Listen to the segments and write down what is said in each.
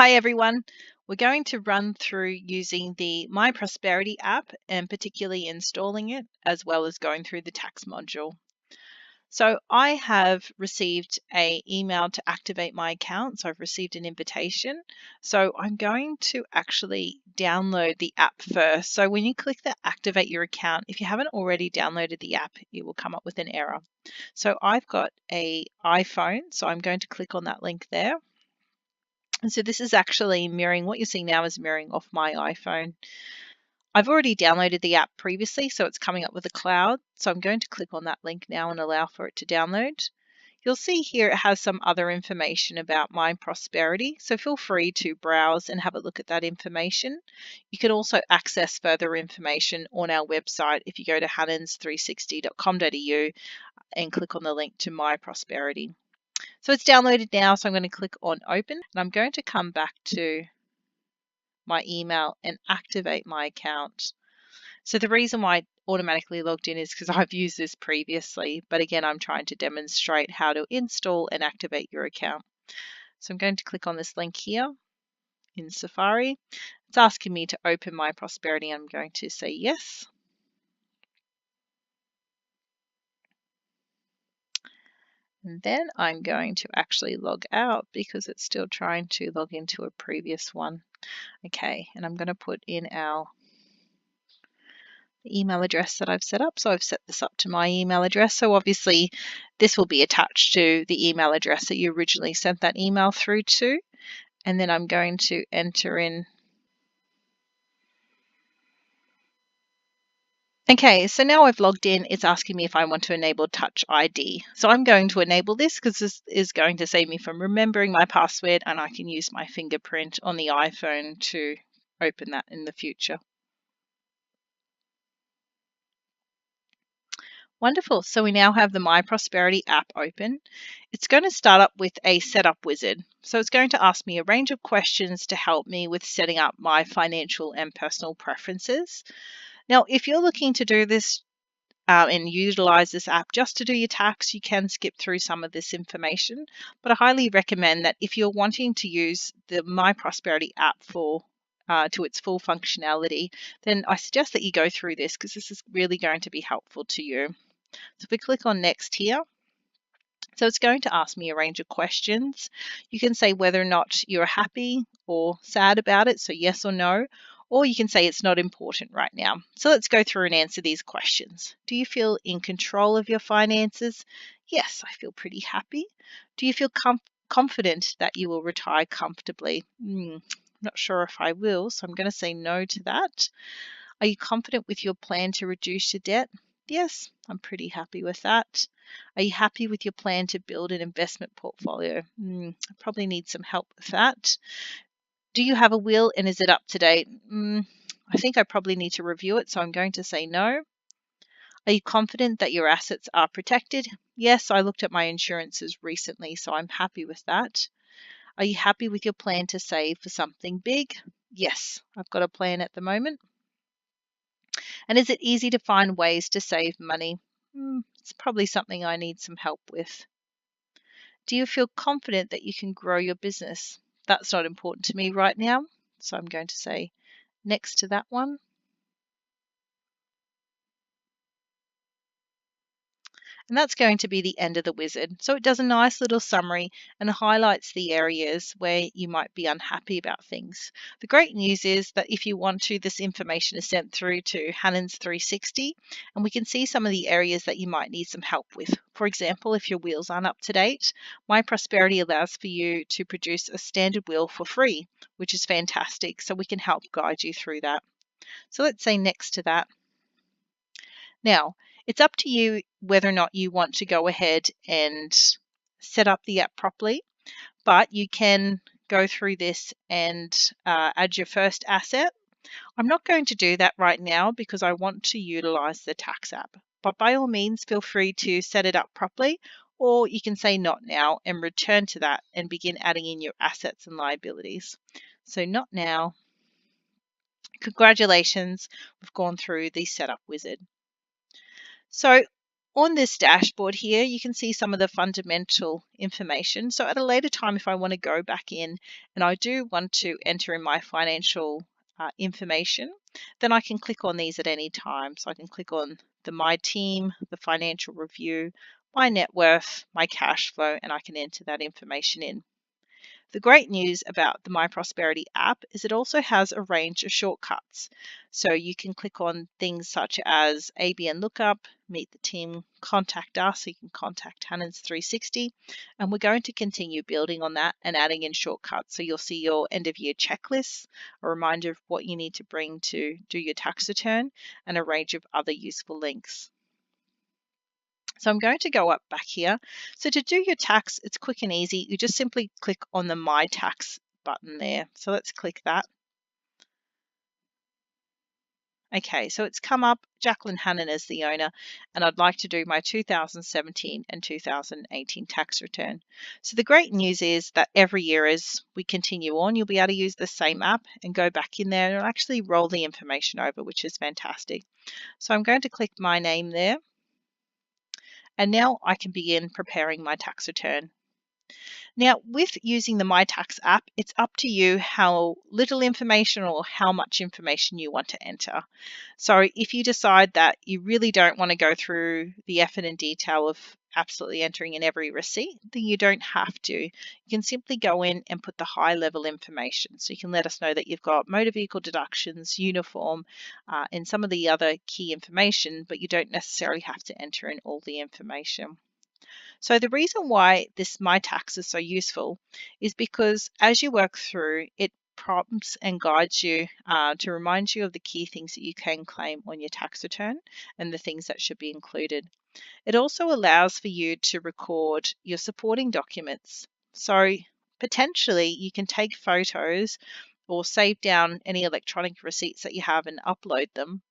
Hi everyone. We're going to run through using the MyProsperity app and particularly installing it as well as going through the tax module. So I have received an email to activate my account. So I've received an invitation. So I'm going to actually download the app first. So when you click the activate your account, if you haven't already downloaded the app, it will come up with an error. So I've got an iPhone, so I'm going to click on that link there. And so this is actually mirroring, what you're seeing now is mirroring off my iPhone. I've already downloaded the app previously, so it's coming up with a cloud. So I'm going to click on that link now and allow for it to download. You'll see here it has some other information about MyProsperity, so feel free to browse and have a look at that information. You can also access further information on our website if you go to hannans360.com.au and click on the link to MyProsperity. So it's downloaded now, so I'm going to click on open and I'm going to come back to my email and activate my account. So the reason why I automatically logged in is because I've used this previously, but again, I'm trying to demonstrate how to install and activate your account. So I'm going to click on this link here in Safari. It's asking me to open MyProsperity. I'm going to say yes. And then I'm going to actually log out because it's still trying to log into a previous one. Okay, and I'm going to put in our email address that I've set up. So I've set this up to my email address. So obviously this will be attached to the email address that you originally sent that email through to. And then I'm going to enter in. Okay, so now I've logged in, it's asking me if I want to enable Touch ID. So I'm going to enable this because this is going to save me from remembering my password, and I can use my fingerprint on the iPhone to open that in the future. Wonderful. So we now have the MyProsperity app open. It's going to start up with a setup wizard. So it's going to ask me a range of questions to help me with setting up my financial and personal preferences. Now, if you're looking to do this and utilize this app just to do your tax, you can skip through some of this information. But I highly recommend that if you're wanting to use the MyProsperity app for to its full functionality, then I suggest that you go through this because this is really going to be helpful to you. So if we click on next here, so it's going to ask me a range of questions. You can say whether or not you're happy or sad about it, so yes or no, or you can say it's not important right now. So let's go through and answer these questions. Do you feel in control of your finances? Yes, I feel pretty happy. Do you feel confident that you will retire comfortably? Not sure if I will, so I'm going to say no to that. Are you confident with your plan to reduce your debt? Yes, I'm pretty happy with that. Are you happy with your plan to build an investment portfolio? I probably need some help with that. Do you have a will and is it up to date? I think I probably need to review it, so I'm going to say no. Are you confident that your assets are protected? Yes, I looked at my insurances recently, so I'm happy with that. Are you happy with your plan to save for something big? Yes, I've got a plan at the moment. And is it easy to find ways to save money? It's probably something I need some help with. Do you feel confident that you can grow your business? That's not important to me right now, so I'm going to say next to that one. And that's going to be the end of the wizard. So it does a nice little summary and highlights the areas where you might be unhappy about things. The great news is that if you want to, this information is sent through to Hannans 360 and we can see some of the areas that you might need some help with. For example, if your wills aren't up to date, MyProsperity allows for you to produce a standard will for free, which is fantastic. So we can help guide you through that. So let's say next to that. Now, it's up to you whether or not you want to go ahead and set up the app properly, but you can go through this and add your first asset. I'm not going to do that right now because I want to utilize the tax app, but by all means, feel free to set it up properly, or you can say not now and return to that and begin adding in your assets and liabilities. So not now. Congratulations, we've gone through the setup wizard. So On this dashboard here, you can see some of the fundamental information. So at a later time, if I want to go back in and I do want to enter in my financial information, then I can click on these at any time. So I can click on the My Team, the Financial Review, my net worth, my cash flow, and I can enter that information in. The great news about the MyProsperity app is it also has a range of shortcuts. So you can click on things such as ABN Lookup, Meet the Team, Contact Us, so you can contact Hannan's 360. And we're going to continue building on that and adding in shortcuts. So you'll see your end of year checklists, a reminder of what you need to bring to do your tax return, and a range of other useful links. So I'm going to go up back here. So to do your tax, it's quick and easy. You just simply click on the My Tax button there. So let's click that. Okay, so it's come up, Jacqueline Hannan as the owner, and I'd like to do my 2017 and 2018 tax return. So the great news is that every year as we continue on, you'll be able to use the same app and go back in there and it'll actually roll the information over, which is fantastic. So I'm going to click my name there. And now I can begin preparing my tax return. Now, with using the My Tax app, it's up to you how little information or how much information you want to enter. So if you decide that you really don't want to go through the effort and detail of absolutely entering in every receipt, then you don't have to. You can simply go in and put the high level information. So you can let us know that you've got motor vehicle deductions, uniform, and some of the other key information, but you don't necessarily have to enter in all the information. So the reason why this My Tax is so useful is because as you work through, it prompts and guides you to remind you of the key things that you can claim on your tax return and the things that should be included. It also allows for you to record your supporting documents. So potentially you can take photos or save down any electronic receipts that you have and upload them,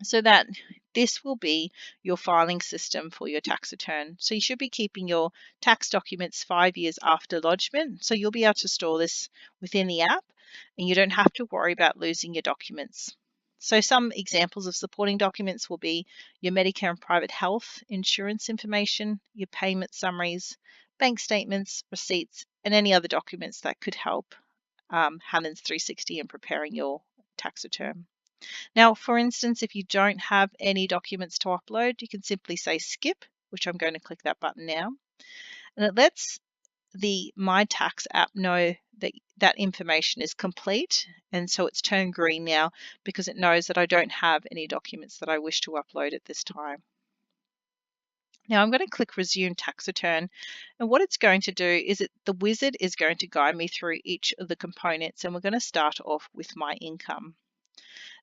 so that this will be your filing system for your tax return. So you should be keeping your tax documents 5 years after lodgement. So you'll be able to store this within the app and you don't have to worry about losing your documents. So some examples of supporting documents will be your Medicare and private health insurance information, your payment summaries, bank statements, receipts, and any other documents that could help Hannan's 360 in preparing your tax return. Now, for instance, if you don't have any documents to upload, you can simply say skip, which I'm going to click that button now. And it lets the My Tax app know that that information is complete. And so it's turned green now because it knows that I don't have any documents that I wish to upload at this time. Now I'm going to click Resume Tax Return, and what it's going to do is the wizard is going to guide me through each of the components, and we're going to start off with my income.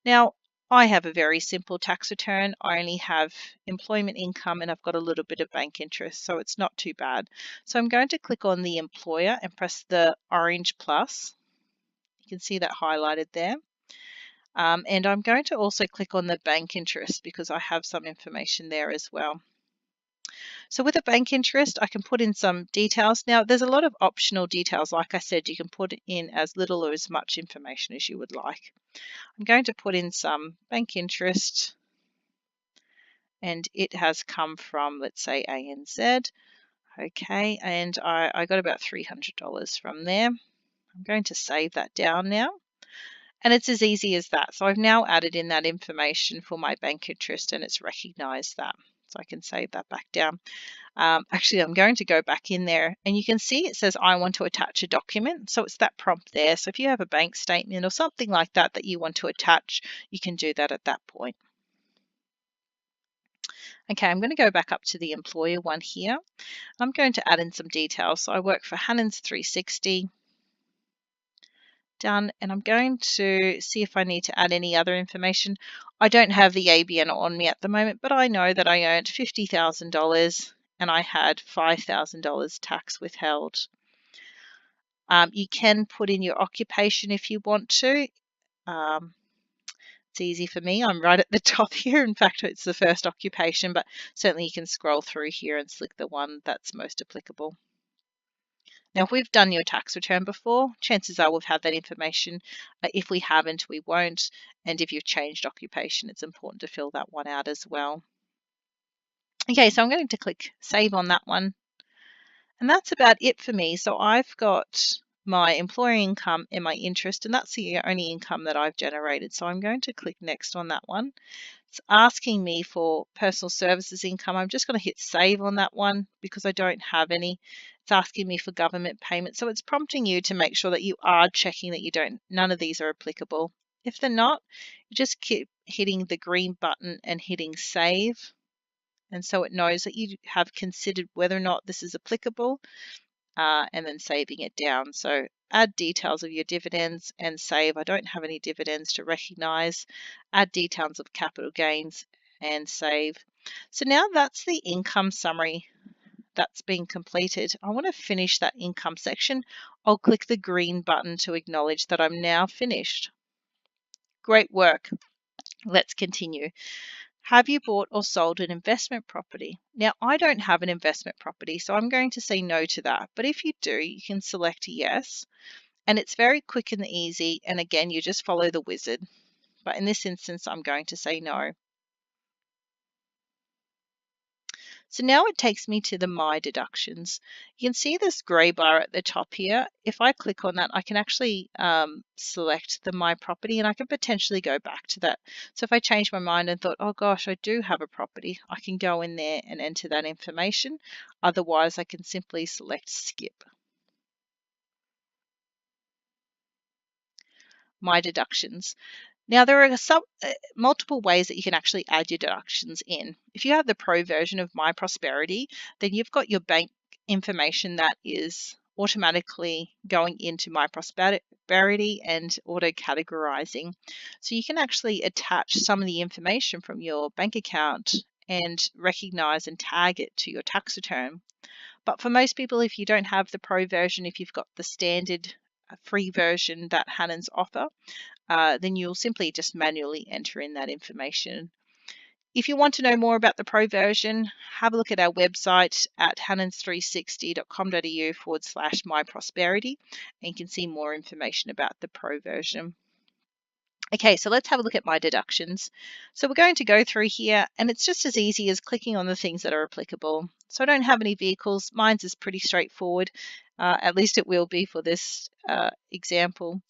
Now, I have a very simple tax return. I only have employment income and I've got a little bit of bank interest, so it's not too bad. So I'm going to click on the employer and press the orange plus. You can see that highlighted there. And I'm going to also click on the bank interest because I have some information there as well. So with a bank interest, I can put in some details. Now, there's a lot of optional details. Like I said, you can put in as little or as much information as you would like. I'm going to put in some bank interest, and it has come from, let's say, ANZ. Okay, and I got about $300 from there. I'm going to save that down now. And it's as easy as that. So I've now added in that information for my bank interest and it's recognized that. So I can save that back down. Actually, I'm going to go back in there and you can see it says I want to attach a document. So it's that prompt there. So if you have a bank statement or something like that that you want to attach, you can do that at that point. Okay, I'm going to go back up to the employer one here. I'm going to add in some details. So I work for Hannan's 360. Done, and I'm going to see if I need to add any other information. I don't have the ABN on me at the moment, but I know that I earned $50,000 and I had $5,000 tax withheld. You can put in your occupation if you want to. It's easy for me. I'm right at the top here. In fact, it's the first occupation, but certainly you can scroll through here and select the one that's most applicable. Now, if we've done your tax return before, chances are we've had that information. If we haven't, we won't. And if you've changed occupation, it's important to fill that one out as well. Okay, so I'm going to click save on that one. And that's about it for me. So I've got my employer income and my interest, and that's the only income that I've generated. So I'm going to click next on that one. It's asking me for personal services income. I'm just going to hit save on that one because I don't have any. It's asking me for government payment. So it's prompting you to make sure that you are checking that none of these are applicable. If they're not, you just keep hitting the green button and hitting save. And so it knows that you have considered whether or not this is applicable, and then saving it down. So add details of your dividends and save. I don't have any dividends to recognize. Add details of capital gains and save. So now that's the income summary that's been completed. I want to finish that income section. I'll click the green button to acknowledge that I'm now finished. Great work. Let's continue. Have you bought or sold an investment property? Now, I don't have an investment property, so I'm going to say no to that. But if you do, you can select yes. And it's very quick and easy. And again, you just follow the wizard. But in this instance, I'm going to say no. So now it takes me to the My Deductions. You can see this grey bar at the top here. If I click on that, I can actually select the My Property, and I can potentially go back to that. So if I change my mind and thought, oh gosh, I do have a property, I can go in there and enter that information. Otherwise, I can simply select Skip. My Deductions. Now, there are multiple ways that you can actually add your deductions in. If you have the pro version of MyProsperity, then you've got your bank information that is automatically going into MyProsperity and auto-categorizing. So you can actually attach some of the information from your bank account and recognize and tag it to your tax return. But for most people, if you don't have the pro version, if you've got the standard free version that Hannan's offer, then you'll simply just manually enter in that information. If you want to know more about the pro version, have a look at our website at hannans360.com.au/myprosperity, and you can see more information about the pro version. Okay, so let's have a look at my deductions. So we're going to go through here, and it's just as easy as clicking on the things that are applicable. So I don't have any vehicles. Mine's is pretty straightforward. At least it will be for this example.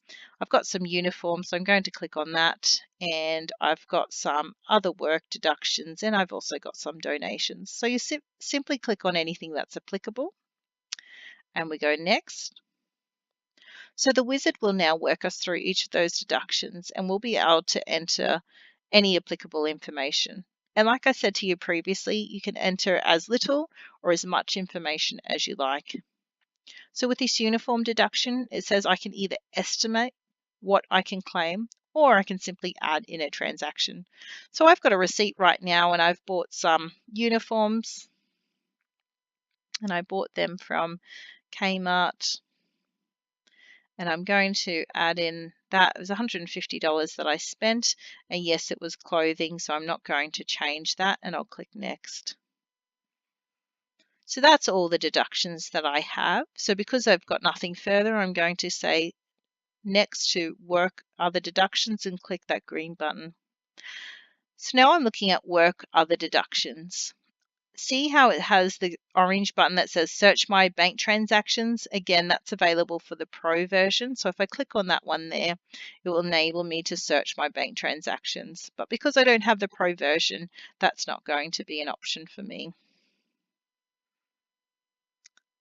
I've got some uniforms, so I'm going to click on that. And I've got some other work deductions, and I've also got some donations. So you simply click on anything that's applicable, and we go next. So the wizard will now work us through each of those deductions, and we'll be able to enter any applicable information. And like I said to you previously, you can enter as little or as much information as you like. So with this uniform deduction, it says I can either estimate what I can claim, or I can simply add in a transaction. So I've got a receipt right now, and I've bought some uniforms, and I bought them from Kmart. And I'm going to add in that. It was $150 that I spent, and yes, it was clothing, so I'm not going to change that, and I'll click next. So that's all the deductions that I have. So because I've got nothing further, I'm going to say next to work other deductions and click that green button. So now I'm looking at work other deductions. See how it has the orange button that says search my bank transactions? Again, that's available for the pro version. So if I click on that one there, it will enable me to search my bank transactions. But because I don't have the pro version, that's not going to be an option for me.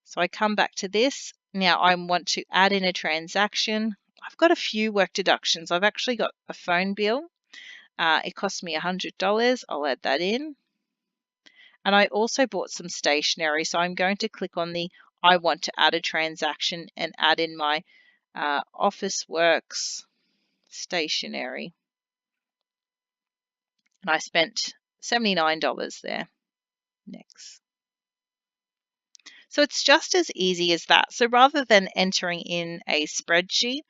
So I come back to this. Now I want to add in a transaction. I've got a few work deductions. I've actually got a phone bill. It cost me $100. I'll add that in. And I also bought some stationery. So I'm going to click on the I want to add a transaction and add in my Officeworks stationery. And I spent $79 there. Next. So it's just as easy as that. So rather than entering in a spreadsheet,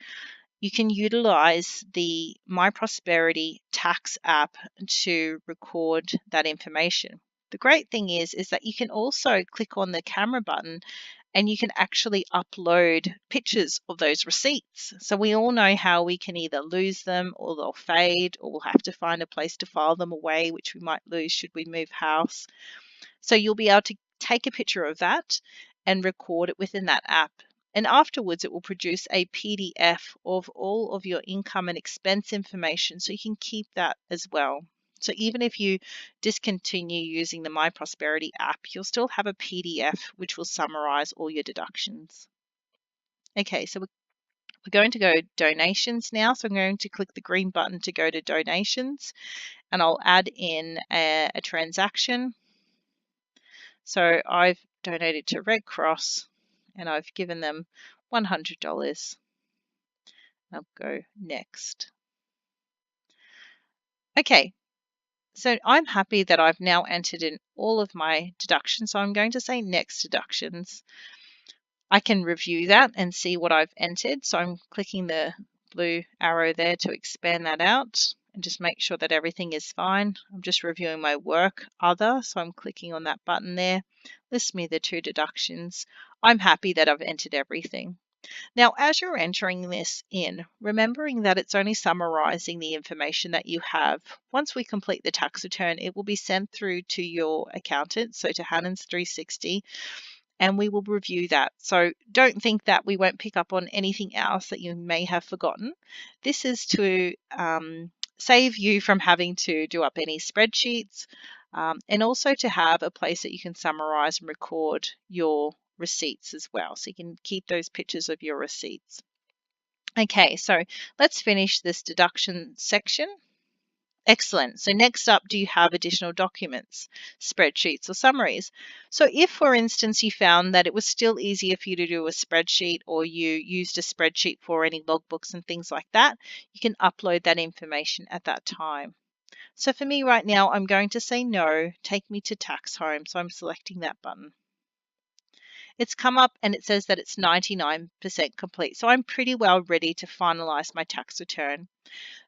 you can utilize the MyProsperity tax app to record that information. The great thing is that you can also click on the camera button and you can actually upload pictures of those receipts. So we all know how we can either lose them or they'll fade, or we'll have to find a place to file them away, which we might lose should we move house. So you'll be able to take a picture of that and record it within that app. And afterwards, it will produce a PDF of all of your income and expense information, so you can keep that as well. So even if you discontinue using the MyProsperity app, you'll still have a PDF which will summarize all your deductions. Okay, so we're going to go donations now. So I'm going to click the green button to go to donations, and I'll add in a transaction. So I've donated to Red Cross and I've given them $100. I'll go next. Okay, so I'm happy that I've now entered in all of my deductions. So I'm going to say next deductions. I can review that and see what I've entered. So I'm clicking the blue arrow there to expand that out and just make sure that everything is fine. I'm just reviewing my work other, so I'm clicking on that button there. List me the 2 deductions. I'm happy that I've entered everything. Now, as you're entering this in, remembering that it's only summarizing the information that you have, once we complete the tax return, it will be sent through to your accountant, so to Hannan's 360, and we will review that. So don't think that we won't pick up on anything else that you may have forgotten. This is to save you from having to do up any spreadsheets, and also to have a place that you can summarize and record your receipts as well. So you can keep those pictures of your receipts. Okay, so let's finish this deduction section. Excellent. So next up, do you have additional documents, spreadsheets or summaries? So if, for instance, you found that it was still easier for you to do a spreadsheet, or you used a spreadsheet for any logbooks and things like that, you can upload that information at that time. So for me right now, I'm going to say no, take me to tax home. So I'm selecting that button. It's come up and it says that it's 99% complete. So I'm pretty well ready to finalize my tax return.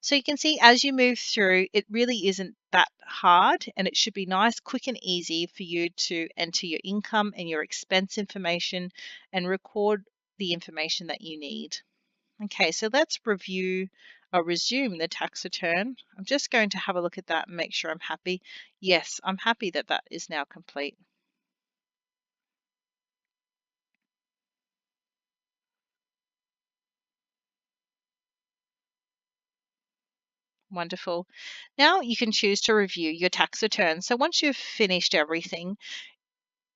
So you can see as you move through, it really isn't that hard, and it should be nice, quick and easy for you to enter your income and your expense information and record the information that you need. Okay, so let's review or resume the tax return. I'm just going to have a look at that and make sure I'm happy. Yes, I'm happy that that is now complete. Wonderful. Now you can choose to review your tax return. So once you've finished everything,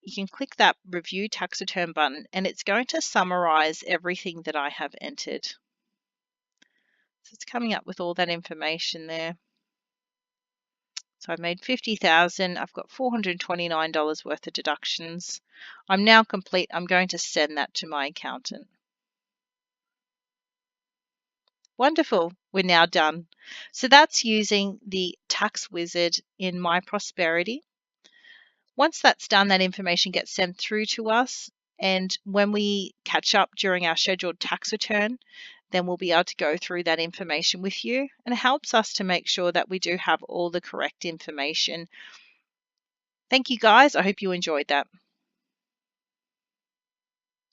you can click that review tax return button and it's going to summarize everything that I have entered. So it's coming up with all that information there. So I've made $50,000. I've got $429 worth of deductions. I'm now complete. I'm going to send that to my accountant. Wonderful. We're now done. So that's using the tax wizard in MyProsperity. Once that's done, that information gets sent through to us. And when we catch up during our scheduled tax return, then we'll be able to go through that information with you. And it helps us to make sure that we do have all the correct information. Thank you guys. I hope you enjoyed that.